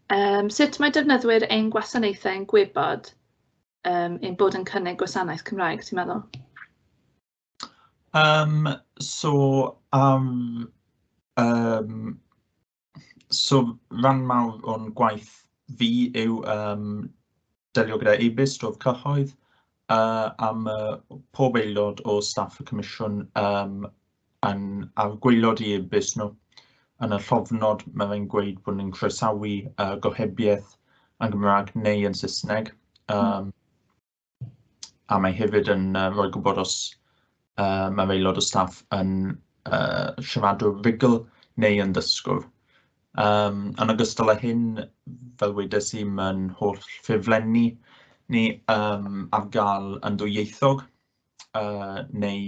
Sut mae defnyddwyr ein gwasanaethau'n gwybod ein bod yn cynnig gwasanaeth Cymraeg, ti'n meddwl? So rhan mawr o'n gwaith fi yw delio gyda e-byst o'r cyhoedd am pob aelod o staff y Comisiwn ar gwaelod i e-byst nhw. Yn y llofnod, mae fe'n gweud bod ni'n croesawu gohebiaeth yn Gymraeg neu yn Saesneg. A mae hefyd yn rhoi gwybod os mae aelod o staff yn siaradwr rugl neu yn dysgwr. Yn ogystal â hyn, fel wedes i, mae'n holl ffurflenni ni ar gael yn ddwyieithog neu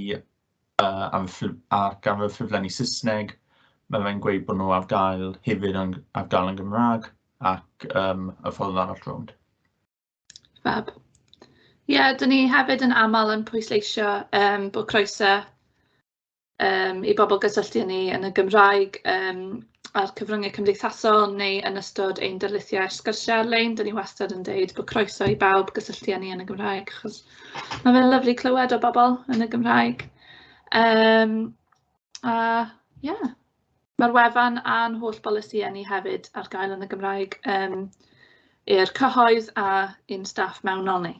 ar gael y ffurflenni Saesneg. Mae fe'n gweud bod nhw ar gael hefyd ar gael yn Gymraeg ac y ffordd arall rownd. Fab. Ie, dyn ni hefyd yn aml yn pwysleisio bod croeso i bobl gysylltu ni yn y Gymraeg ar cyfryngau cymdeithasol neu yn ystod ein darlithiau sgyrsiau ar-lein. Dyn ni wastad yn deud bod croeso i bawb gysylltu ni yn y Gymraeg, achos mae fe'n lyflu clywed o bobl yn y Gymraeg. Mae'r wefan a'n holl bolisïau ni hefyd ar gael yn y Gymraeg i'r cyhoedd a i'n staff mewnol ni.